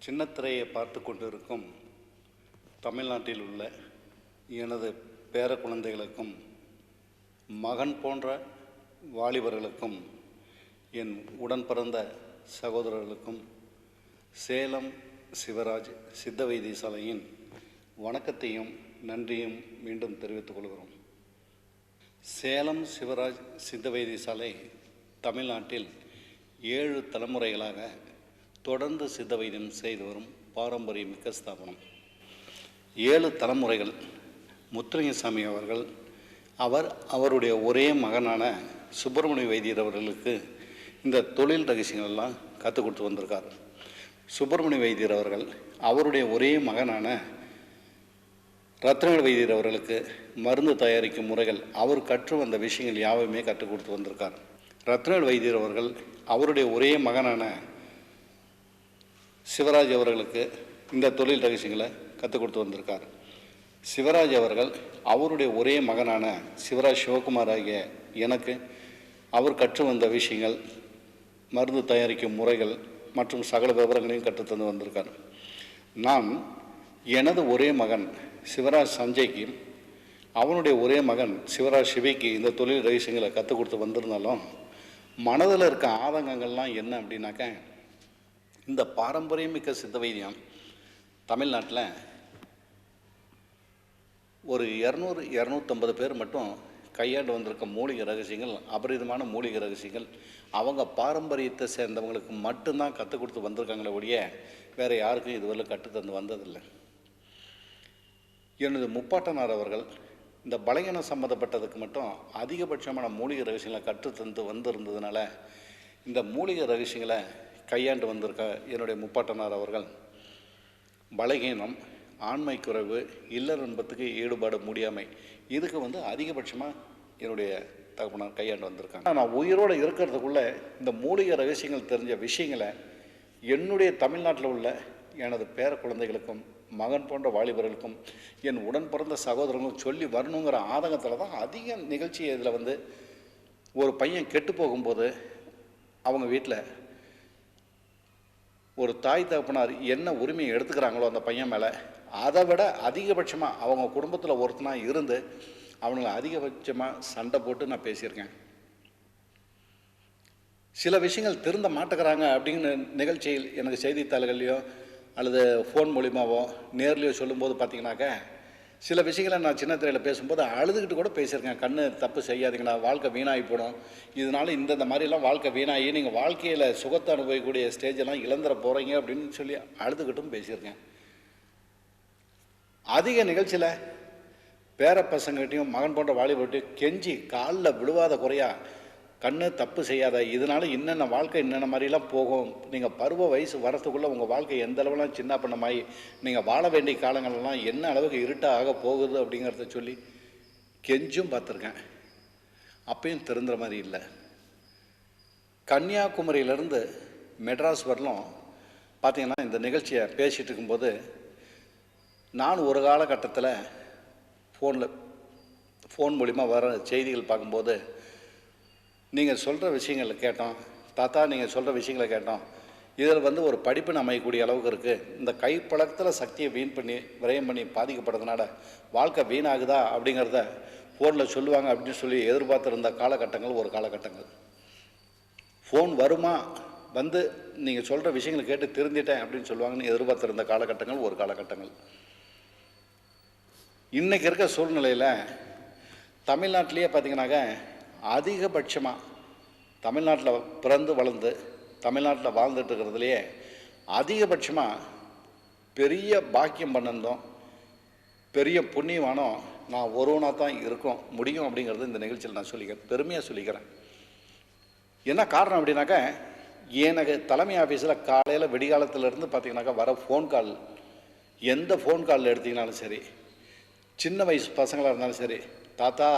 சின்னத்திரையை பார்த்து கொண்டிருக்கும் தமிழ்நாட்டில் உள்ள எனது பேர குழந்தைகளுக்கும் மகன் போன்ற வாலிபர்களுக்கும் என் உடன் பிறந்த சகோதரர்களுக்கும் சேலம் சிவராஜ் சித்த வைத்தியசாலையின் வணக்கத்தையும் நன்றியும் மீண்டும் தெரிவித்துக் கொள்கிறோம். சேலம் சிவராஜ் சித்த வைத்தியசாலை தமிழ்நாட்டில் 7 தலைமுறைகளாக தொடர்ந்து சித்த வைத்தியம் செய்து வரும் பாரம்பரியமிக்க ஸ்தாபனம். 7 தலைமுறைகள். முத்துலிங்கசாமி அவர்கள் அவருடைய ஒரே மகனான சுப்பிரமணிய வைத்தியர் அவர்களுக்கு இந்த தொழில் ரகசியங்களெல்லாம் கற்றுக் கொடுத்து வந்திருக்கார். சுப்பிரமணிய வைத்தியர் அவர்கள் அவருடைய ஒரே மகனான ரத்னவேல் வைத்தியர் அவர்களுக்கு மருந்து தயாரிக்கும் முறைகள் அவர் கற்று வந்த விஷயங்கள் யாவையுமே கற்றுக் கொடுத்து வந்திருக்கார். ரத்னவேல் வைத்தியர் அவர்கள் அவருடைய ஒரே மகனான சிவராஜ் அவர்களுக்கு இந்த தொழில் ரகசியங்களை கற்றுக் கொடுத்து வந்திருக்கார். சிவராஜ் அவர்கள் அவருடைய ஒரே மகனான சிவராஜ் சிவகுமார் ஆகிய எனக்கு அவர் கற்று வந்த விஷயங்கள், மருந்து தயாரிக்கும் முறைகள் மற்றும் சகல விவரங்களையும் கற்றுத்தந்து வந்திருக்கார். நான் எனது ஒரே மகன் சிவராஜ் சஞ்சய்க்கு அவனுடைய ஒரே மகன் சிவராஜ் சிவிக்கு இந்த தொழில் ரகசியங்களை கற்றுக் கொடுத்து வந்திருந்தாலும் மனதில் இருக்க ஆதங்கங்கள்லாம் என்ன அப்படின்னாக்க, இந்த பாரம்பரியமிக்க சித்த வைத்தியம் தமிழ்நாட்டில் ஒரு 200-250 பேர் மட்டும் கையாண்டு வந்திருக்க மூலிகை ரகசியங்கள், அபரிதமான மூலிகை ரகசியங்கள் அவங்க பாரம்பரியத்தை சேர்ந்தவங்களுக்கு மட்டும்தான் கற்றுக் கொடுத்து வந்திருக்காங்களே ஒழிய வேறு யாருக்கும் இதுவரை கற்றுத்தந்து வந்ததில்லை. எனது முப்பாட்டனார் அவர்கள் இந்த பலகீனம் சம்மந்தப்பட்டதுக்கு மட்டும் அதிகபட்சமான மூலிகை ரகசியங்களை கற்றுத்தந்து வந்திருந்ததுனால இந்த மூலிகை ரகசியங்களை கையாண்டு வந்திருக்க என்னுடைய முப்பாட்டனார் அவர்கள் பலகீனம், ஆண்மை குறைவு, இல்லற இன்பத்துக்கு ஈடுபாடு முடியாமை, இதுக்கு அதிகபட்சமாக என்னுடைய தகப்பனார் கையாண்டு வந்திருக்காங்க. நான் உயிரோடு இருக்கிறதுக்குள்ளே இந்த மூலிகை ரகசியங்கள் தெரிஞ்ச விஷயங்களை என்னுடைய தமிழ்நாட்டில் உள்ள எனது பேர குழந்தைகளுக்கும் மகன் போன்ற வாலிபர்களுக்கும் என் உடன் பிறந்த சகோதரர்களும் சொல்லி வரணுங்கிற ஆதங்கத்தில் தான் அதிக நிகழ்ச்சி. இதில் ஒரு பையன் கெட்டு போகும்போது அவங்க வீட்டில் ஒரு தாய் தகப்பனார் என்ன உரிமையை எடுத்துக்கிறாங்களோ அந்த பையன் மேலே, அதை விட அதிகபட்சமாக அவங்க குடும்பத்தில் ஒருத்தனாக இருந்து அவங்களை அதிகபட்சமாக சண்டை போட்டு நான் பேசியிருக்கேன். சில விஷயங்கள் திருந்த மாட்டேங்கிறாங்க அப்படிங்கிற நிகழ்ச்சியில் எனக்கு செய்தித்தாள்கள்லையோ அல்லது ஃபோன் மூலிமாவோ நேர்லையோ சொல்லும்போது பார்த்தீங்கன்னாக்க, சில விஷயங்களை நான் சின்ன திரையில் பேசும்போது அழுதுகிட்டு கூட பேசியிருக்கேன். கண்ணு தப்பு செய்யாதீங்கண்ணா, வாழ்க்கை வீணாகி போடும், இதனால் இந்த மாதிரிலாம் வாழ்க்கை வீணாகி நீங்கள் வாழ்க்கையில் சுகத்தை அனுபவிக்கக்கூடிய ஸ்டேஜெல்லாம் இழந்துட போகிறீங்க அப்படின்னு சொல்லி அழுதுகிட்டும் பேசியிருக்கேன். அதிக நிகழ்ச்சியில் பேர பசங்கள்கிட்டையும் மகன் போன்ற வாலிபர்கிட்டையும் கெஞ்சி காலில் விழுவாத குறையா, கண்ணு தப்பு செய்யாத, இதனால் என்னென்ன வாழ்க்கை என்னென்ன மாதிரிலாம் போகும், நீங்கள் பருவ வயசு வரத்துக்குள்ளே உங்கள் வாழ்க்கை எந்த அளவுலாம் சின்ன பண்ணமாயி நீங்கள் வாழ வேண்டிய காலங்கள்லாம் என்ன அளவுக்கு இருட்டாக ஆக போகுது அப்படிங்கிறத சொல்லி கெஞ்சும் பார்த்துருக்கேன். அப்பயும் திருந்துற மாதிரி இல்லை. கன்னியாகுமரியிலேருந்து மெட்ராஸ் வரலும் பார்த்திங்கன்னா இந்த நிகழ்ச்சியை பேசிகிட்டு இருக்கும்போது நான் ஒரு காலகட்டத்தில் ஃபோன் மூலிமா வர செய்திகள் பார்க்கும்போது, நீங்கள் சொல்கிற விஷயங்களை கேட்டோம் தாத்தா, நீங்கள் சொல்கிற விஷயங்களை கேட்டோம், இதில் ஒரு படிப்புன்னு அமையக்கூடிய அளவுக்கு இருக்குது, இந்த கைப்பழக்கத்தில் சக்தியை விரயம் பண்ணி பாதிக்கப்படுறதுனால வாழ்க்கை வீணாகுதா அப்படிங்கிறத ஃபோனில் சொல்லுவாங்க அப்படின்னு சொல்லி எதிர்பார்த்துருந்த காலகட்டங்கள் ஒரு காலகட்டங்கள். ஃபோன் வருமா, நீங்கள் சொல்கிற விஷயங்களை கேட்டு திருந்திட்டேன் அப்படின்னு சொல்லுவாங்கன்னு எதிர்பார்த்துருந்த காலகட்டங்கள் ஒரு காலகட்டங்கள். இன்றைக்கி இருக்க சூழ்நிலையில் தமிழ்நாட்டிலேயே பார்த்திங்கனாக்க அதிகபட்சமாக தமிழ்நாட்டில் பிறந்து வளர்ந்து தமிழ்நாட்டில் வாழ்ந்துட்டு இருக்கிறதுலையே அதிகபட்சமாக பெரிய பாக்கியம் பண்ணிருந்தோம், பெரிய புண்ணியமானோ நான் ஒருவனாக தான் இருக்கும் முடியும் அப்படிங்கிறது இந்த நிகழ்ச்சியில் நான் சொல்லிக்கிறேன், பெருமையாக சொல்லிக்கிறேன். என்ன காரணம் அப்படின்னாக்கா, எனக்கு தலைமை ஆஃபீஸில் காலையில் விடிகாலத்திலேருந்து பார்த்திங்கனாக்கா வர ஃபோன் கால், எந்த ஃபோன் காலில் எடுத்திங்கனாலும் சரி, சின்ன வயசு பசங்களாக இருந்தாலும் சரி, தாத்தா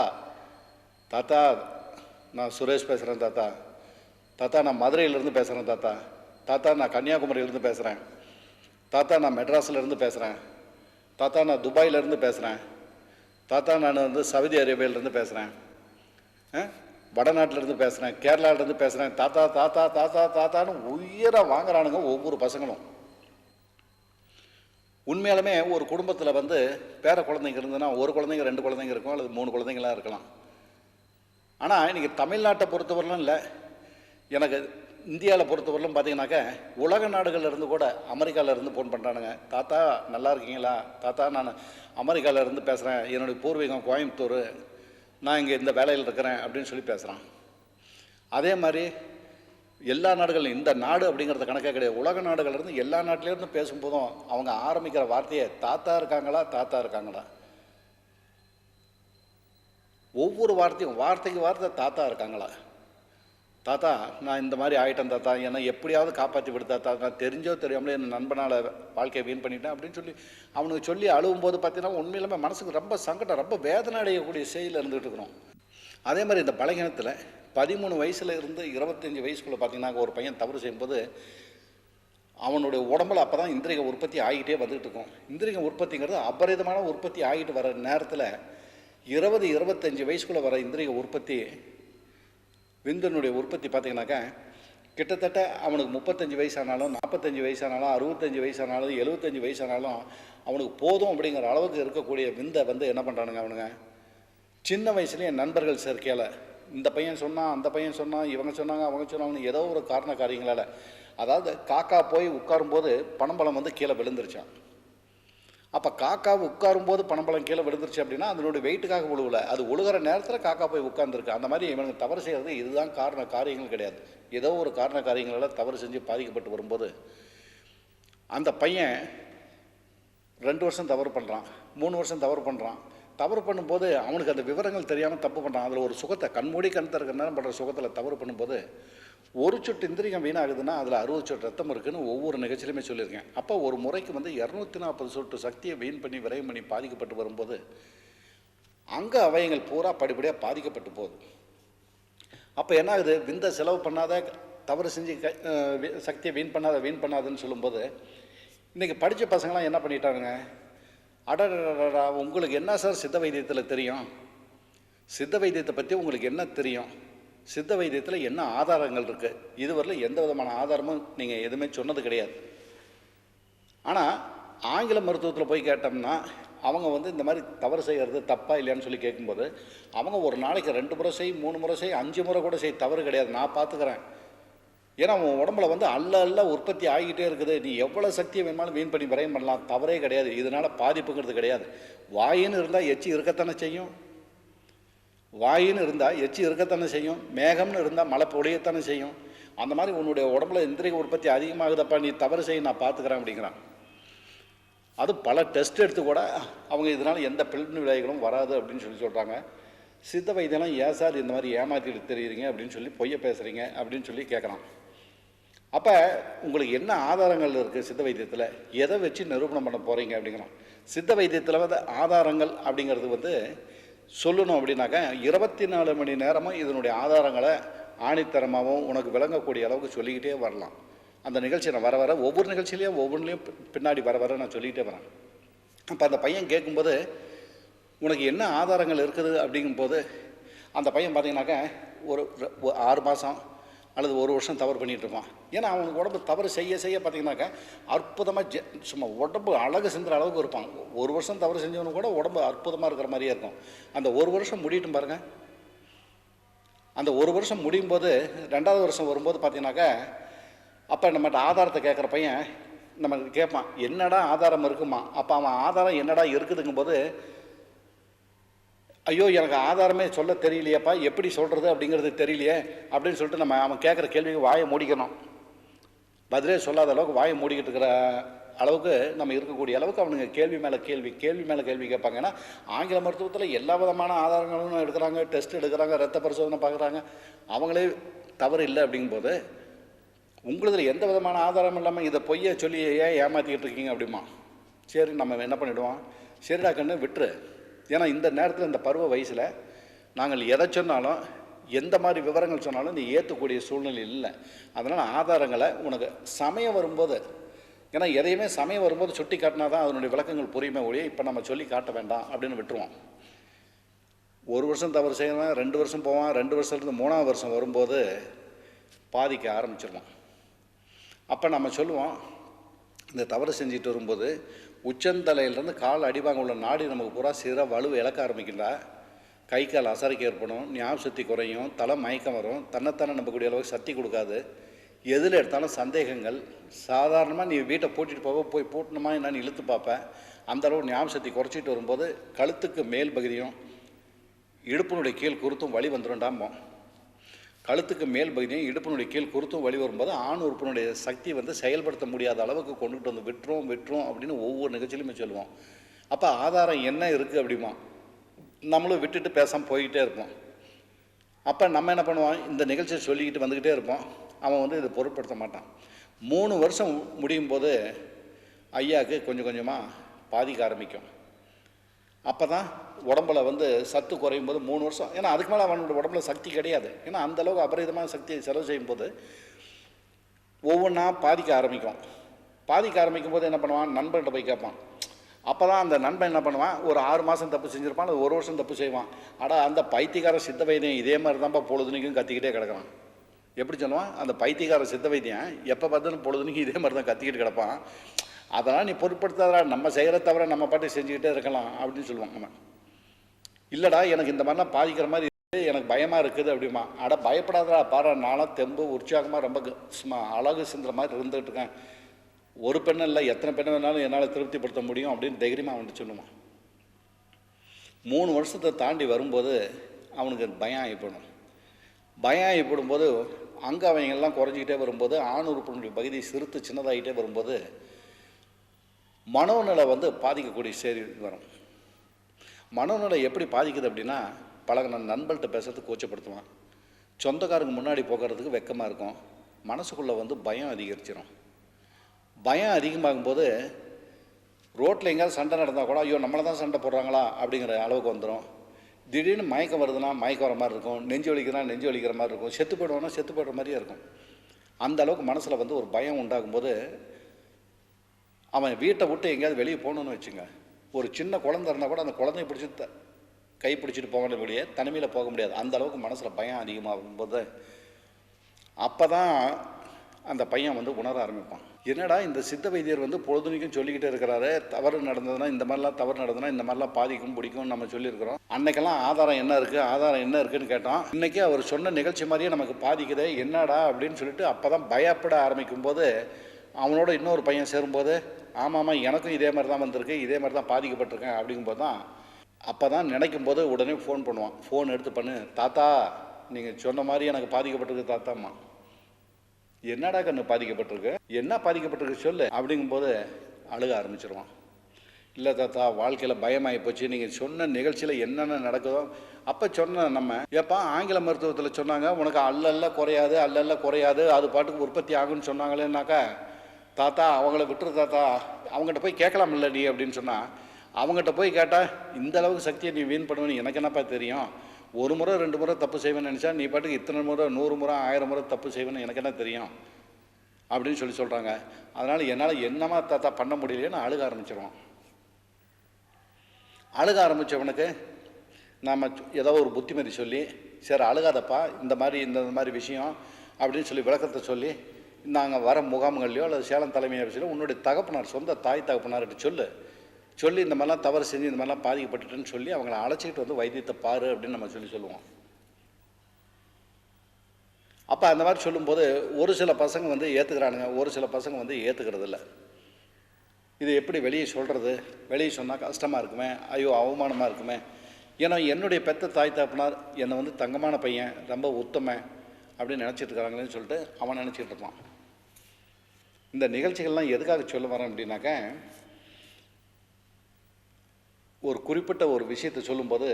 நான் சுரேஷ் பேசுகிறேன், தாத்தா நான் மதுரையிலேருந்து பேசுகிறேன், தாத்தா நான் கன்னியாகுமரியிலேருந்து பேசுகிறேன், தாத்தா நான் மெட்ராஸ்லேருந்து பேசுகிறேன், தாத்தா நான் துபாயிலேருந்து பேசுகிறேன், தாத்தா நான் சவுதி அரேபியாவிலேருந்து பேசுகிறேன், வடநாட்டிலேருந்து பேசுகிறேன், கேரளாவிலேருந்து பேசுகிறேன், தாத்தான்னு உயிரை வாங்குறானுங்க ஒவ்வொரு பசங்களும். உண்மையாலுமே ஒரு குடும்பத்தில் வந்து பேர குழந்தைங்க இருந்ததுன்னா ஒரு குழந்தைங்க 2 குழந்தைங்க இருக்கும், அல்லது 3 குழந்தைங்களாம் இருக்கலாம். ஆனால் இன்றைக்கி தமிழ்நாட்டை பொறுத்தவரையிலும் இல்லை, எனக்கு இந்தியாவில் பொறுத்தவரையிலும் பார்த்தீங்கன்னாக்க உலக நாடுகளில் இருந்து கூட அமெரிக்காவில் இருந்து ஃபோன் பண்ணுறானுங்க. தாத்தா நல்லா இருக்கீங்களா? தாத்தா நான் அமெரிக்காவில் இருந்து பேசுகிறேன், என்னுடைய பூர்வீகம் கோயம்புத்தூர், நான் இங்கே இந்த வேலையில் இருக்கிறேன் அப்படின்னு சொல்லி பேசுகிறான். அதே மாதிரி எல்லா நாடுகள், இந்த நாடு அப்படிங்கிறது கணக்கே கிடையாது, உலக நாடுகள்லேருந்து எல்லா நாட்டிலேருந்து பேசும்போதும் அவங்க ஆரம்பிக்கிற வார்த்தையை தாத்தா இருக்காங்களா, தாத்தா இருக்காங்களா. ஒவ்வொரு வார்த்தையும் வார்த்தைக்கு வார்த்தை தாத்தா இருக்காங்களா, தாத்தா நான் இந்த மாதிரி ஆகிட்டேன் தாத்தா, என்னை எப்படியாவது காப்பாற்றி விடு தாத்தா, நான் தெரிஞ்சோ தெரியாமலே என் நண்பனால் வாழ்க்கையை வீண் பண்ணிட்டேன் அப்படின்னு சொல்லி அவனுக்கு சொல்லி அழுவும்போது பார்த்தீங்கன்னா உண்மையிலுமே மனசுக்கு ரொம்ப சங்கடம், ரொம்ப வேதனை அடையக்கூடிய செயலில் இருந்துகிட்டு இருக்கிறோம். அதே மாதிரி இந்த பலகீனத்தில் 13 வயசில் இருந்து 25 வயசுக்குள்ளே பார்த்தீங்கன்னா ஒரு பையன் தவறு செய்யும்போது அவனுடைய உடம்புல அப்போ தான் இந்திரிய உற்பத்தி ஆகிட்டே வந்துகிட்டு இருக்கும். இந்திரிய உற்பத்திங்கிறது அபரிதமான உற்பத்தி ஆகிட்டு வர நேரத்தில் 20-25 வயசுக்குள்ளே வர இந்திரிய உற்பத்தி, விந்தனுடைய உற்பத்தி பார்த்திங்கனாக்கா கிட்டத்தட்ட அவனுக்கு 35 வயசானாலும் 45 வயசானாலும் 65 வயசானாலும் 75 வயசானாலும் அவனுக்கு போதும் அப்படிங்கிற அளவுக்கு இருக்கக்கூடிய விந்தை வந்து என்ன பண்ணுறானுங்க அவனுங்க சின்ன வயசுலேயே நண்பர்கள் சேர்க்கையால், இந்த பையன் சொன்னான், அந்த பையன் சொன்னான், இவங்க சொன்னாங்க, அவங்க சொன்னாங்கன்னு ஏதோ ஒரு காரண காரியங்களால், அதாவது காக்கா போய் உட்காரும்போது பனம்பழம் வந்து கீழே விழுந்துருச்சான். அப்போ காக்கா உட்காரும்போது பனம்பழம் கீழே விழுந்துருச்சு அப்படின்னா அதனுடைய வெயிட்டுக்காக விழுவல, அது ஒழுகிற நேரத்தில் காக்கா போய் உட்கார்ந்துருக்கு. அந்த மாதிரி இவனுக்கு தவறு செய்கிறது இதுதான் காரண காரியங்கள் கிடையாது, ஏதோ ஒரு காரண காரியங்களால் தவறு செஞ்சு பாதிக்கப்பட்டு வரும்போது அந்த பையன் 2 வருஷம் தவறு பண்ணுறான், 3 வருஷம் தவறு பண்ணுறான். தவறு பண்ணும்போது அவனுக்கு அந்த விவரங்கள் தெரியாமல் தப்பு பண்ணுறான். அதில் ஒரு சுகத்தை கண்மூடி கண் திறக்கிற நேரம் பண்ணுற சுகத்தில் தவறு பண்ணும்போது ஒரு சொட்டு இந்திரியம் வீணாகுதுன்னா அதில் 60 சொட்டு ரத்தம் இருக்குதுன்னு ஒவ்வொரு நிகழ்ச்சியிலுமே சொல்லியிருக்கேன். அப்போ ஒரு முறைக்கு வந்து 240 சொட்டு சக்தியை வீண் பண்ணி விரைவு பண்ணி பாதிக்கப்பட்டு வரும்போது அங்கே அவயங்கள் பூரா படிப்படியாக பாதிக்கப்பட்டு போகுது. அப்போ என்ன ஆகுது, விந்த செலவு பண்ணாத, தவறு செஞ்சு சக்தியை வீண் பண்ணாதுன்னு சொல்லும்போது இன்றைக்கி படித்த பசங்களாம் என்ன பண்ணிட்டானுங்க, அடடா உங்களுக்கு என்ன சார் சித்த வைத்தியத்தில் தெரியும், சித்த வைத்தியத்தை பற்றி உங்களுக்கு என்ன தெரியும், சித்த வைத்தியத்தில் என்ன ஆதாரங்கள் இருக்குது, இதுவரையில் எந்த விதமான ஆதாரமும் நீங்கள் எதுவுமே சொன்னது கிடையாது. ஆனால் ஆங்கில மருத்துவத்தில் போய் கேட்டோம்னா அவங்க வந்து இந்த மாதிரி தவறு செய்கிறது தப்பா இல்லையான்னு சொல்லி கேட்கும்போது அவங்க ஒரு நாளைக்கு 2 முறை செய், 3 முறை செய், 5 முறை கூட செய், தவறு கிடையாது, நான் பார்த்துக்கிறேன். ஏன்னா உன் உடம்புல வந்து அல்ல உற்பத்தி ஆகிக்கிட்டே இருக்குது, நீ எவ்வளோ சக்தியை வேணுமாலும் வீண் பண்ணி விரயம் பண்ணலாம், தவறே கிடையாது, இதனால் பாதிப்புங்கிறது கிடையாது. வாயின்னு இருந்தால் எச்சி இருக்கத்தானே செய்யும், வாயின்னு இருந்தால் எச்சி இருக்கத்தானே செய்யும், மேகம்னு இருந்தால் மழை பொழியத்தானே செய்யும். அந்த மாதிரி உன்னுடைய உடம்புல இந்திரிய உற்பத்தி அதிகமாகுதப்பா, நீ தவறு செய்ய நான் பார்த்துக்கிறேன் அப்படிங்கிறான். அது பல டெஸ்ட் எடுத்து கூட அவங்க இதனால் எந்த பின் விளைவுகளும் வராது அப்படின்னு சொல்லி சொல்கிறாங்க. சித்த வைத்தியெல்லாம் ஏன் சார் இந்த மாதிரி ஏமாற்றிட்டு தெரியுறீங்க அப்படின்னு சொல்லி பொய்ய பேசுகிறீங்க அப்படின்னு சொல்லி கேட்குறான். அப்போ உங்களுக்கு என்ன ஆதாரங்கள் இருக்குது சித்த வைத்தியத்தில், எதை வச்சு நிரூபணம் பண்ண போகிறீங்க அப்படிங்கிறான். சித்த வைத்தியத்தில் வந்து ஆதாரங்கள் அப்படிங்கிறது வந்து சொல்லணும் அப்படின்னாக்கா 24 மணி நேரமும் இதனுடைய ஆதாரங்களை ஆணித்தரமாகவும் உனக்கு விளங்கக்கூடிய அளவுக்கு சொல்லிக்கிட்டே வரலாம். அந்த நிகழ்ச்சி நான் வர ஒவ்வொரு நிகழ்ச்சியிலையும் ஒவ்வொன்றிலையும் பின்னாடி வர நான் சொல்லிக்கிட்டே வரேன். அப்போ அந்த பையன் கேட்கும்போது உனக்கு என்ன ஆதாரங்கள் இருக்குது அப்படிங்கும்போது அந்த பையன் பார்த்தீங்கன்னாக்கா ஒரு 6 மாதம் அல்லது 1 வருஷம் தவறு பண்ணிகிட்டு இருப்பான். ஏன்னா அவனுக்கு உடம்பு தவறு செய்ய பார்த்தீங்கன்னாக்கா அற்புதமாக சும்மா உடம்பு அழகு செஞ்சுற அளவுக்கு இருப்பான். 1 வருஷம் தவறு செஞ்சவனு கூட உடம்பு அற்புதமாக இருக்கிற மாதிரியே இருக்கும். அந்த 1 வருஷம் முடியட்டும் பாருங்கள். அந்த 1 வருஷம் முடியும் போது 2வது வருஷம் வரும்போது பார்த்தீங்கன்னாக்கா அப்போ நம்மகிட்ட ஆதாரத்தை கேட்குற பையன் நம்ம கேட்பான், என்னடா ஆதாரம் இருக்குமா. அப்போ அவன் ஆதாரம் என்னடா இருக்குதுங்கும்போது ஐயோ எனக்கு ஆதாரமே சொல்ல தெரியலையப்பா, எப்படி சொல்கிறது அப்படிங்கிறது தெரியலையே அப்படின்னு சொல்லிட்டு நம்ம அவன் கேட்குற கேள்விக்கு வாயை மூடிக்கணும். பதிலே சொல்லாத அளவுக்கு வாயை மூடிக்கிட்டு இருக்கிற அளவுக்கு நம்ம இருக்கக்கூடிய அளவுக்கு அவனுங்க கேள்வி மேலே கேள்வி கேட்பாங்க. ஏன்னா ஆங்கில மருத்துவத்தில் எல்லா விதமான ஆதாரங்களும் எடுக்கிறாங்க, டெஸ்ட் எடுக்கிறாங்க, ரத்த பரிசோதனை பார்க்குறாங்க, அவங்களே தவறு இல்லை அப்படிங்கும்போது உங்களதில் எந்த விதமான ஆதாரம் இல்லாமல் இதை பொய்யை சொல்லி ஏன் ஏமாற்றிக்கிட்டு இருக்கீங்க அப்படிமா. சரி நம்ம என்ன பண்ணிவிடுவோம், சரிடா கண்ணு விட்டுரு. ஏன்னா இந்த நேரத்தில் இந்த பருவ வயசில் நாங்கள் எதை சொன்னாலும் எந்த மாதிரி விவரங்கள் சொன்னாலும் நீ ஏற்றக்கூடிய சூழ்நிலை இல்லை. அதனால் ஆதாரங்களை உனக்கு சமயம் வரும்போது, ஏன்னா எதையுமே சமயம் வரும்போது சுட்டி காட்டினா தான் அதனுடைய விளக்கங்கள் புரியுமே ஒழிய இப்போ நம்ம சொல்லி காட்ட வேண்டாம் அப்படின்னு விட்டுருவோம். 1 வருஷம் தவறு செய்யலாம், 2 வருஷம் போவான், 2 வருஷத்துலேருந்து 3ஆவது வருஷம் வரும்போது பாதிக்க ஆரம்பிச்சிருவோம். அப்போ நம்ம சொல்லுவோம், இந்த தவறு செஞ்சுட்டு வரும்போது உச்சந்தலையிலேருந்து கால் அடிவாங்க உள்ள நாடி நமக்கு பூரா சீராக வலுவை இழக்க ஆரம்பிக்கின்றா. கை கால் அசரைக்கு ஏற்படும், ஞாபக சக்தி குறையும், தலை மயக்கம் வரும், தன்னைத்தானே நம்பக்கூடிய அளவுக்கு சக்தி கொடுக்காது. எதில் எடுத்தாலும் சந்தேகங்கள். சாதாரணமாக நீ வீட்டை பூட்டிட்டு போய் பூட்டணுமா என்னன்னு இழுத்து பார்ப்பேன். அந்தளவு ஞாபக சக்தி குறைச்சிட்டு வரும்போது கழுத்துக்கு மேல் பகுதியும் இடுப்பினுடைய கீழ் குருத்தும் வலி வந்துடும்டாம்போம். கழுத்துக்கு மேல் பகுதியும் இடுப்பினுடைய கீழ் குருத்தும் வலி வரும்போது ஆண் உறுப்பினுடைய சக்தி செயல்படுத்த முடியாத அளவுக்கு கொண்டுகிட்டு வந்து விட்டுரும் அப்படின்னு ஒவ்வொரு நிகழ்ச்சியிலுமே சொல்லுவோம். அப்போ ஆதாரம் என்ன இருக்குது அப்படிமா நம்மளும் விட்டுட்டு பேசாமல் போய்கிட்டே இருப்போம். அப்போ நம்ம என்ன பண்ணுவோம், இந்த நிகழ்ச்சியை சொல்லிக்கிட்டு வந்துக்கிட்டே இருப்போம். அவன் இதை பொருட்படுத்த மாட்டான். 3 வருஷம் முடியும் போது ஐயாவுக்கு கொஞ்சம் கொஞ்சமாக பாதிக்க ஆரம்பிக்கும். அப்போ தான் உடம்புல சத்து குறையும் போது 3 வருஷம், ஏன்னா அதுக்கு மேலே அவனோட உடம்புல சக்தி கிடையாது. ஏன்னா அந்தளவுக்கு அபரிதமான சக்தியை செலவு செய்யும் போது ஒவ்வொன்றா பாதிக்க ஆரம்பிக்கும். பாதிக்க ஆரம்பிக்கும் போது என்ன பண்ணுவான், நண்பன்கிட்ட போய் கேட்பான். அப்போ தான் அந்த நண்பன் என்ன பண்ணுவான், ஒரு 6 மாதம் தப்பு செஞ்சுருப்பான், அது 1 வருஷம் தப்பு செய்வான். ஆனால் அந்த பைத்தியக்கார சித்த வைத்தியம் இதே மாதிரி தான்ப்பா பொழுதுனிக்கும் கத்திக்கிட்டே கிடக்கிறான். எப்படி சொல்லுவான், அந்த பைத்தியக்கார சித்த வைத்தியம் எப்போ பார்த்தாலும் பொழுதுனிக்கும் இதே மாதிரி தான் கத்திக்கிட்டு கிடப்பான். அதெல்லாம் நீ பொருட்படுத்தாதா, நம்ம செய்கிற தவிர நம்ம பாட்டு செஞ்சுக்கிட்டே இருக்கலாம் அப்படின்னு சொல்லுவான். நம்ம இல்லைடா எனக்கு இந்த மாதிரிலாம் பாதிக்கிற மாதிரி இருக்குது, எனக்கு பயமாக இருக்குது அப்படிமா. பயப்படாதடா, பாரு நானும் தெம்பு உற்சாகமாக ரொம்ப சும்மா அழகு சிந்துற மாதிரி இருந்துகிட்டு இருக்கேன். ஒரு பெண்ணு இல்லை, எத்தனை பெண்ணை வேணாலும் என்னால் திருப்திப்படுத்த முடியும் அப்படின்னு தைரியமாக அவன்கிட்ட சொல்லுவான். 3 வருஷத்தை தாண்டி வரும்போது அவனுக்கு பயம் ஆகிப்படும். பயம் ஆகிப்படும் போது அங்கே அவங்கெல்லாம் குறைஞ்சிக்கிட்டே வரும்போது ஆண் உறுப்பினுடைய பகுதி சிறுத்து சின்னதாகிட்டே வரும்போது மனோநிலை பாதிக்கக்கூடிய சரி வரும். மனோநிலை எப்படி பாதிக்குது அப்படின்னா, பழகின நண்பர்கிட்ட பேசுறதுக்கு கூச்சப்படுத்துவான், சொந்தக்காரங்க முன்னாடி போகிறதுக்கு வெக்கமாக இருக்கும், மனசுக்குள்ளே பயம் அதிகரிச்சிடும். பயம் அதிகமாகும்போது ரோட்டில் எங்கேயாவது சண்டை நடந்தால் கூட ஐயோ நம்மளை தான் சண்டை போடுறாங்களா அப்படிங்கிற அளவுக்கு வந்துடும். திடீர்னு மயக்கம் வருதுன்னா மயக்கம் வர மாதிரி இருக்கும், நெஞ்சு வலிக்கிறனா நெஞ்சு வலிக்கிற மாதிரி இருக்கும், செத்து போய்டுவோன்னா செத்து போய்டுற மாதிரியே இருக்கும். அந்த அளவுக்கு மனசில் ஒரு பயம் உண்டாகும்போது அவன் வீட்டை விட்டு எங்கேயாவது வெளியே போகணுன்னு வச்சுங்க, ஒரு சின்ன குழந்தை இருந்தால் கூட அந்த குழந்தைய பிடிச்சி கை பிடிச்சிட்டு போக முடியே, தனிமையில் போக முடியாது. அந்த அளவுக்கு மனசில் பயம் அதிகமாகும்போது அப்போ தான் அந்த பையன் உணர ஆரம்பிப்பான். என்னடா இந்த சித்த வைத்தியர் பொழுதுனிக்கும் சொல்லிக்கிட்டே இருக்கிறாரு, தவறு நடந்ததுன்னா இந்த மாதிரிலாம் தவறு நடந்ததுன்னா இந்த மாதிரிலாம் பாதிக்கும் பிடிக்கும் நம்ம சொல்லியிருக்கிறோம். அன்னைக்கெல்லாம் ஆதாரம் என்ன இருக்குன்னு கேட்டோம். இன்றைக்கி அவர் சொன்ன நிகழ்ச்சி மாதிரியே நமக்கு பாதிக்குது, என்னடா அப்படின்னு சொல்லிட்டு அப்போ தான் பயப்பட ஆரம்பிக்கும் போது அவனோட இன்னொரு பையன் சேரும்போது ஆமாம்மா எனக்கும் இதே மாதிரி தான் வந்திருக்கு, இதே மாதிரி தான் பாதிக்கப்பட்டிருக்கேன் அப்படிங்கும்போது தான் அப்போ தான் நினைக்கும் போது உடனே ஃபோன் பண்ணுவான். ஃபோன் எடுத்து பண்ணு, தாத்தா நீங்கள் சொன்ன மாதிரி எனக்கு பாதிக்கப்பட்டிருக்கு தாத்தாம்மா. என்னடா கண்ணு பாதிக்கப்பட்டிருக்கு, என்ன பாதிக்கப்பட்டிருக்கு சொல்லு அப்படிங்கும்போது அழுக ஆரம்பிச்சிருவான். இல்லை தாத்தா வாழ்க்கையில் பயமாகி போச்சு, நீங்கள் சொன்ன நிகழ்ச்சியில் என்னென்ன நடக்குதோ அப்போ சொன்ன நம்ம ஏப்பா ஆங்கில மருத்துவத்தில் சொன்னாங்க உனக்கு அல்லல்ல குறையாது அது பாட்டுக்கு உற்பத்தி ஆகுன்னு சொன்னாங்களேன்னாக்கா, தாத்தா அவங்கள விட்டுரு தாத்தா, அவங்ககிட்ட போய் கேட்கலாமில்ல நீ அப்படின்னு சொன்னால், அவங்ககிட்ட போய் கேட்டால் இந்த அளவுக்கு சக்தியை நீ வீண் பண்ணுவேன்னு எனக்கு என்னப்பா தெரியும், 1 முறை 2 முறை தப்பு செய்வேன்னு நினச்சா நீ பாட்டுக்கு இத்தனை முறை 100 முறை 1000 முறை தப்பு செய்வேன்னு எனக்கு என்ன தெரியும் அப்படின்னு சொல்கிறாங்க. அதனால் என்னால் என்னமா தாத்தா பண்ண முடியலையேன்னு அழுக ஆரம்பிச்சிருவான். அழுக ஆரம்பித்தவனுக்கு நாம் ஏதோ ஒரு புத்திமதி சொல்லி, சரி அழுகாதப்பா இந்த மாதிரி விஷயம் அப்படின்னு சொல்லி விளக்கத்தை சொல்லி, நாங்கள் வர முகாம்கள்லையோ அல்லது சேலம் தலைமை ஆஃபீஸில் உன்னுடைய தகப்பனார் சொந்த தாய் தகப்பனார்கிட்ட சொல்லி இந்த மாதிரிலாம் தவறு செஞ்சு இந்த மாதிரிலாம் பாதிக்கப்பட்டுட்டுன்னு சொல்லி அவங்கள அழைச்சிக்கிட்டு வைத்தியத்தை பாரு அப்படின்னு நம்ம சொல்லுவோம். அப்போ அந்த மாதிரி சொல்லும்போது ஒரு சில பசங்க ஏற்றுக்கிறானுங்க, ஒரு சில பசங்க ஏற்றுக்கிறதில்ல. இது எப்படி வெளியே சொல்கிறது, வெளியே சொன்னால் கஷ்டமாக இருக்குமே, ஐயோ அவமானமாக இருக்குமே, ஏன்னா என்னுடைய பெத்த தாய் தகப்பனார் என்னை தங்கமான பையன் ரொம்ப உத்தமன் அப்படின்னு நினச்சிட்டு இருக்கிறாங்களேன்னு சொல்லிட்டு அவன் நினச்சிட்டு இருப்பான். இந்த நிகழ்ச்சிகள்லாம் எதுக்காக சொல்ல வரேன் அப்படின்னாக்க, ஒரு குறிப்பிட்ட ஒரு விஷயத்தை சொல்லும்போது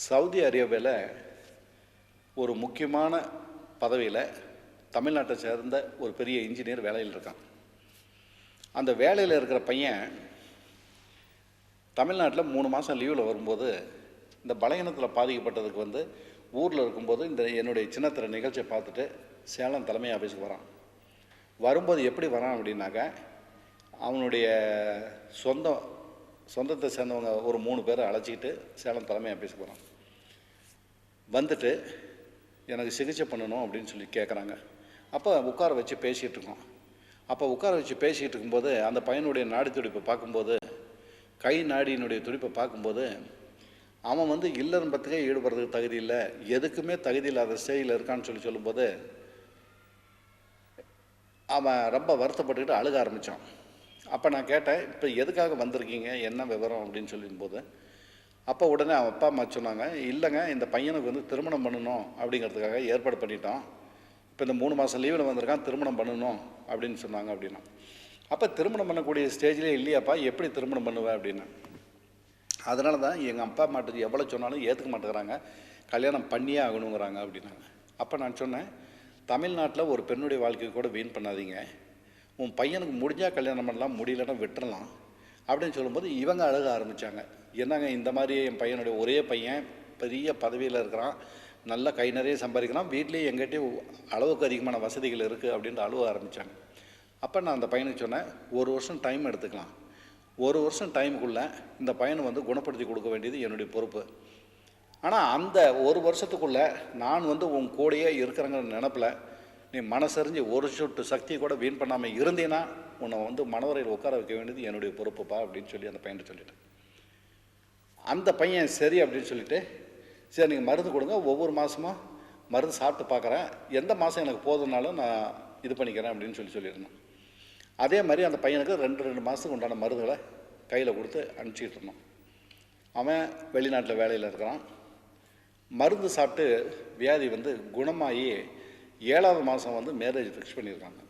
சவுதி அரேபியாவில் ஒரு முக்கியமான பதவியில் தமிழ்நாட்டை சேர்ந்த ஒரு பெரிய இன்ஜினியர் வேலையில் இருக்கான். அந்த வேலையில் இருக்கிற பையன் தமிழ்நாட்டில் 3 மாதம் லீவில் வரும்போது இந்த பலகீனத்தில் பாதிக்கப்பட்டதுக்கு ஊரில் இருக்கும்போது இந்த என்னுடைய சின்னத்திர நிகழ்ச்சியை பார்த்துட்டு சேலம் தலைமை ஆஃபீஸுக்கு வரான். வரும்போது எப்படி வரான் அப்படின்னாக்க, அவனுடைய சொந்தத்தை சேர்ந்தவங்க ஒரு 3 பேரை அழைச்சிக்கிட்டு சேலம் தலைமை ஆஃபீஸுக்கு வரான். வந்துட்டு எனக்கு சிகிச்சை பண்ணணும் அப்படின்னு சொல்லி கேட்குறாங்க. அப்போ உட்கார வச்சு பேசிகிட்டு இருக்கோம். அப்போ உட்கார வச்சு பேசிகிட்டு இருக்கும்போது அந்த பையனுடைய நாடி துடிப்பை பார்க்கும்போது, கை நாடியினுடைய துடிப்பை பார்க்கும்போது, அவன் வந்து இல்லறம்பத்துக்கே ஈடுபடுறதுக்கு தகுதி இல்லை, எதுக்குமே தகுதி இல்லாத ஸ்டேஜில் இருக்கான்னு சொல்லும்போது அவன் ரொம்ப வருத்தப்பட்டுக்கிட்டு அழுக ஆரம்பித்தான். அப்போ நான் கேட்டேன், இப்போ எதுக்காக வந்திருக்கீங்க, என்ன விவரம் அப்படின்னு சொல்லும்போது, அப்போ உடனே அவன் அப்பா அம்மா சொன்னாங்க, இல்லைங்க இந்த பையனுக்கு வந்து திருமணம் பண்ணணும் அப்படிங்கிறதுக்காக ஏற்பாடு பண்ணிட்டோம். இப்போ இந்த 3 மாதம் லீவில் வந்திருக்கான், திருமணம் பண்ணணும் அப்படின்னு சொன்னாங்க அப்படின்னா. அப்போ திருமணம் பண்ணக்கூடிய ஸ்டேஜ்லேயே இல்லையாப்பா, எப்படி திருமணம் பண்ணுவேன் அப்படின்னு. அதனால தான் எங்கள் அப்பா அம்மாட்டுக்கு எவ்வளோ சொன்னாலும் ஏற்றுக்க மாட்டேங்கிறாங்க, கல்யாணம் பண்ணியே ஆகணுங்கிறாங்க அப்படின்னாங்க. அப்போ நான் சொன்னேன், தமிழ்நாட்டில் ஒரு பெண்ணுடைய வாழ்க்கையை கூட வீண் பண்ணாதீங்க, உன் பையனுக்கு முடிஞ்சால் கல்யாணம் பண்ணலாம், முடியலன்னா விட்டுறலாம் அப்படின்னு சொல்லும்போது இவங்க அழுக ஆரம்பித்தாங்க. என்னங்க இந்த மாதிரி என் பையனுடைய ஒரே பையன் பெரிய பதவியில் இருக்கிறான், நல்லா கை நிறைய சம்பாதிக்கிறான், வீட்லேயே எங்கிட்டையும் அளவுக்கு அதிகமான வசதிகள் இருக்குது அப்படின்ட்டு அழுவ ஆரம்பித்தாங்க. அப்போ நான் அந்த பையனுக்கு சொன்னேன், 1 வருஷம் டைம் எடுத்துக்கலாம், 1 வருஷம் டைமுக்குள்ளே இந்த பையனை வந்து குணப்படுத்தி கொடுக்க வேண்டியது என்னுடைய பொறுப்பு. ஆனால் அந்த 1 வருஷத்துக்குள்ளே நான் வந்து உன் கூடையே இருக்கிறங்கிற நினப்பில் நீ மனசறிஞ்சு ஒரு சொட்டு சக்தியை கூட வீண் பண்ணாமல் இருந்தீன்னா உன்னை வந்து மனவரையில் உட்கார வைக்க வேண்டியது என்னுடைய பொறுப்புப்பா அப்படின்னு சொல்லி அந்த பையனை சொல்லிட்டேன். அந்த பையன் சரி அப்படின்னு சொல்லிவிட்டு, சரி நீங்கள் மருந்து கொடுங்க, ஒவ்வொரு மாதமும் மருந்து சாப்பிட்டு பார்க்குறேன், எந்த மாதம் எனக்கு போதுனாலும் நான் இது பண்ணிக்கிறேன் அப்படின்னு சொல்லியிருந்தேன். அதே மாதிரி அந்த பையனுக்கு 2 மாதத்துக்கு உண்டான மருந்துகளை கையில் கொடுத்து அனுப்பிச்சிட்டு இருந்தோம். அவன் வெளிநாட்டில் வேலையில் இருக்கிறான். மருந்து சாப்பிட்டு வியாதி வந்து குணமாகி 7வது மாதம் வந்து மேரேஜ் ஃபிக்ஸ் பண்ணியிருக்காங்க.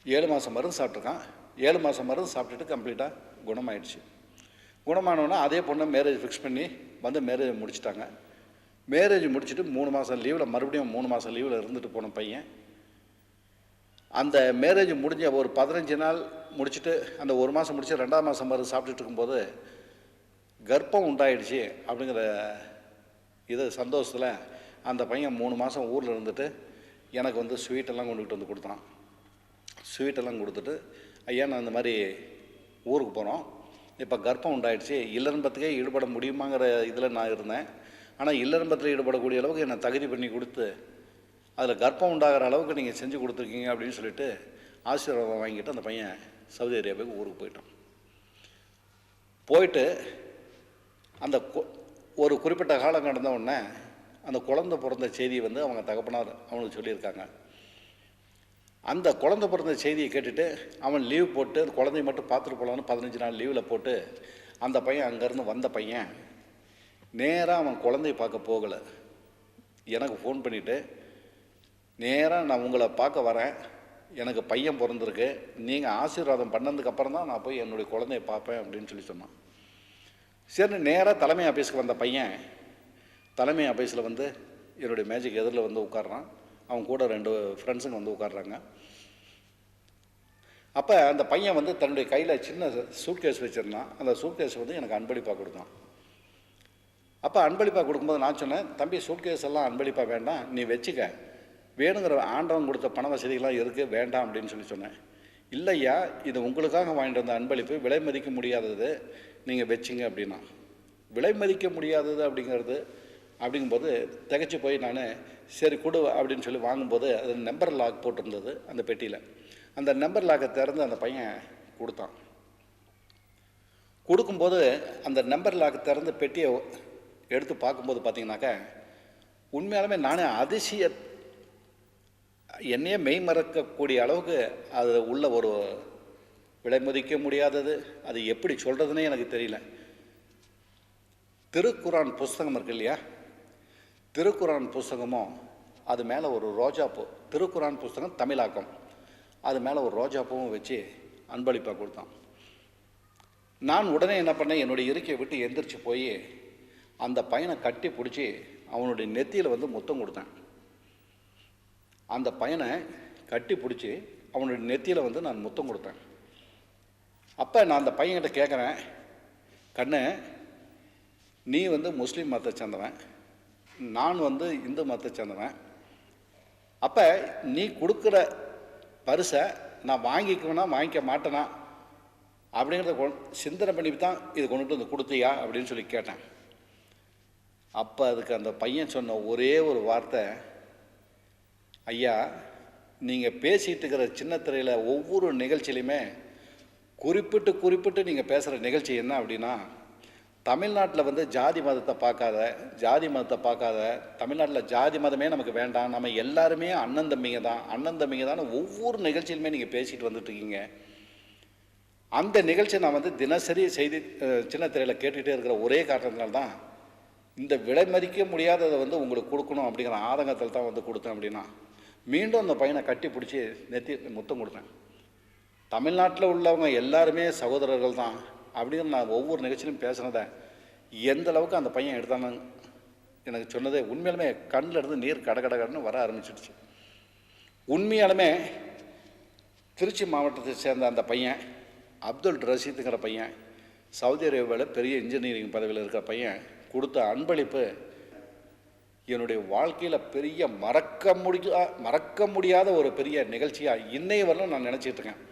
7 மாதம் மருந்து சாப்பிட்ருக்கான். 7 மாதம் மருந்து சாப்பிட்டுட்டு கம்ப்ளீட்டாக குணமாயிடுச்சு. குணமானோன்னா அதே பொண்ணை மேரேஜ் ஃபிக்ஸ் பண்ணி வந்து மேரேஜ் முடிச்சிட்டாங்க. மேரேஜ் முடிச்சுட்டு 3 மாதம் லீவில் மறுபடியும் 3 மாதம் லீவில் இருந்துட்டு போன பையன் அந்த மேரேஜ் முடிஞ்ச ஒரு 15 நாள் முடிச்சுட்டு அந்த 1 மாதம் முடிச்சு 2ஆவது மாதம் மருந்து சாப்பிட்டுட்டு இருக்கும்போது கர்ப்பம் உண்டாயிடுச்சு அப்படிங்கிற இது சந்தோஷத்தில் அந்த பையன் 3 மாதம் ஊரில் இருந்துட்டு எனக்கு வந்து ஸ்வீட்டெல்லாம் கொண்டுகிட்டு வந்து கொடுத்தான். ஸ்வீட்டெல்லாம் கொடுத்துட்டு, ஐயா நான் இந்த மாதிரி ஊருக்கு போகிறோம், இப்போ கர்ப்பம் உண்டாயிடுச்சு, இல்லறம்பத்துக்கே ஈடுபட முடியுமாங்கிற இதில் நான் இருந்தேன், ஆனால் இல்லறம்பத்தில் ஈடுபடக்கூடிய அளவுக்கு என்னை தகுதி பண்ணி கொடுத்து அதில் கர்ப்பம் உண்டாகிற அளவுக்கு நீங்கள் செஞ்சு கொடுத்துருக்கீங்க அப்படின்னு சொல்லிட்டு ஆசீர்வாதம் வாங்கிட்டு அந்த பையன் சவுதி அரேபியாவுக்கு ஊருக்கு போயிட்டான். போயிட்டு அந்த ஒரு குறிப்பிட்ட காலம் கடந்த உடனே அந்த குழந்தை பிறந்த செய்தியை வந்து அவங்க தகப்பனார் அவனுக்கு சொல்லியிருக்காங்க. அந்த குழந்தை பிறந்த செய்தியை கேட்டுட்டு அவன் லீவ் போட்டு அந்த குழந்தைய மட்டும் பார்த்துட்டு போகலான்னு 15 நாள் லீவில் போட்டு அந்த பையன் அங்கேருந்து வந்த பையன் நேராக அவன் குழந்தைய பார்க்க போகலை. எனக்கு ஃபோன் பண்ணிவிட்டு, நேராக நான் உங்களை பார்க்க வரேன், எனக்கு பையன் பிறந்திருக்கு, நீங்கள் ஆசீர்வாதம் பண்ணதுக்கப்புறம் தான் நான் போய் என்னுடைய குழந்தைய பார்ப்பேன் அப்படின்னு சொல்லி சொன்னான். சரி நேராக தலைமை ஆஃபீஸுக்கு வந்த பையன் தலைமை ஆஃபீஸில் வந்து என்னுடைய மேஜிக் எதிரில் வந்து உட்கார்றான். அவன் கூட 2 ஃப்ரெண்ட்ஸுங்க வந்து உட்காடுறாங்க. அப்போ அந்த பையன் வந்து தன்னுடைய கையில் சின்ன சூட்கேஸ் வச்சுருந்தான். அந்த சூட்கேஸ் வந்து எனக்கு அன்பளிப்பாக கொடுத்தான். அப்போ அன்பளிப்பாக கொடுக்கும்போது நான் சொன்னேன், தம்பி சூட்கேஸ் எல்லாம் அன்பளிப்பாக வேண்டாம், நீ வச்சுக்க, வேணுங்கிற ஆண்டவன் கொடுத்த பண வசதிகள்லாம் இருக்குது, வேண்டாம் அப்படின்னு சொல்லி சொன்னேன். இல்லையா, இது உங்களுக்காக வாங்கிட்டு வந்த அன்பளிப்பு, விலை மதிக்க முடியாதது, நீங்கள் வச்சிங்க அப்படின்னா. விலை மதிக்க முடியாதது அப்படிங்கும்போது திகைச்சு போய் நான் சரி கொடு அப்படின்னு சொல்லி வாங்கும்போது அது நம்பர் லாக் போட்டிருந்தது அந்த பெட்டியில். அந்த நம்பர் லாக்கை திறந்து அந்த பையன் கொடுத்தான். கொடுக்கும்போது அந்த நம்பர் லாக்கை திறந்து பெட்டியை எடுத்து பார்க்கும்போது பார்த்தீங்கன்னாக்கா உண்மையாலுமே நானே என்னையே மெய் மறக்கக்கூடிய அளவுக்கு அது உள்ள ஒரு விலை மதிக்க முடியாதது, அது எப்படி சொல்கிறதுனே எனக்கு தெரியல. திருக்குரான் புஸ்தகம் இருக்கு இல்லையா, திருக்குரான் புஸ்தகமும் அது மேலே ஒரு ரோஜாப்பூ, திருக்குரான் புஸ்தகம் தமிழாக்கம், அது மேலே ஒரு ரோஜாப்பூவும் வச்சு அன்பளிப்பாக கொடுத்தான். நான் உடனே என்ன பண்ணேன், என்னுடைய இருக்கையை விட்டு எந்திரிச்சு போய் அந்த பையனை கட்டி பிடிச்சி அவனுடைய நெத்தியில் வந்து முத்தம் கொடுத்தேன். அந்த பையனை கட்டி பிடிச்சி அவனுடைய நெத்தியில் வந்து நான் முத்தம் கொடுத்தேன். அப்போ நான் அந்த பையன்கிட்ட கேட்குறேன், கண்ணு நீ வந்து முஸ்லீம் மதத்தை சேர்ந்தவன், நான் வந்து இந்து மதத்தை சேர்ந்தவன், அப்போ நீ கொடுக்குற பரிசை நான் வாங்கிக்குவேனா வாங்கிக்க மாட்டேனா அப்படிங்கிறத சிந்தனை பண்ணி தான் இது கொண்டுட்டு வந்து கொடுத்தியா அப்படின்னு சொல்லி கேட்டேன். அப்போ அதுக்கு அந்த பையன் சொன்ன ஒரே ஒரு வார்த்தை, ஐயா, நீங்கள் பேசிகிட்டு இருக்கிற சின்ன திரையில் ஒவ்வொரு நிகழ்ச்சியிலையுமே குறிப்பிட்டு குறிப்பிட்டு நீங்கள் பேசுகிற நிகழ்ச்சி என்ன அப்படின்னா, தமிழ்நாட்டில் வந்து ஜாதி மதத்தை பார்க்காத தமிழ்நாட்டில் ஜாதி மதமே நமக்கு வேண்டாம், நம்ம எல்லாருமே அண்ணன் தம்பிங்க தான் ஒவ்வொரு நிகழ்ச்சியிலுமே நீங்கள் பேசிட்டு வந்துட்டுருக்கீங்க. அந்த நிகழ்ச்சியை நான் வந்து தினசரி செய்தி சின்ன திரையில் கேட்டுகிட்டே இருக்கிற ஒரே காரணத்தினால்தான் இந்த விலை மதிக்க முடியாததை வந்து உங்களுக்கு கொடுக்கணும் அப்படிங்கிற ஆதங்கத்தில் தான் வந்து கொடுத்தேன். அப்படின்னா மீண்டும் அந்த பையனை கட்டி பிடிச்சி நெத்தி முத்தம் கொடுத்தேன். தமிழ்நாட்டில் உள்ளவங்க எல்லாருமே சகோதரர்கள் தான் அப்படிங்கிற நான் ஒவ்வொரு நிகழ்ச்சியிலும் பேசுனதை எந்த அளவுக்கு அந்த பையன் எடுத்தானு எனக்கு சொன்னதே உண்மையாலுமே கண்ணில் இருந்து நீர் கடன்னு வர ஆரம்பிச்சிடுச்சு. உண்மையாலுமே திருச்சி மாவட்டத்தை சேர்ந்த அந்த பையன் அப்துல் ரஷீதுங்கிற பையன், சவுதி அரேபியாவில் பெரிய இன்ஜினியரிங் பதவியில் இருக்கிற பையன் கொடுத்த அன்பளிப்பு என்னுடைய வாழ்க்கையில் பெரிய மறக்க முடியாத ஒரு பெரிய நிகழ்ச்சியாக இன்னைய வரலும் நான் நினச்சிட்டு இருக்கேன்.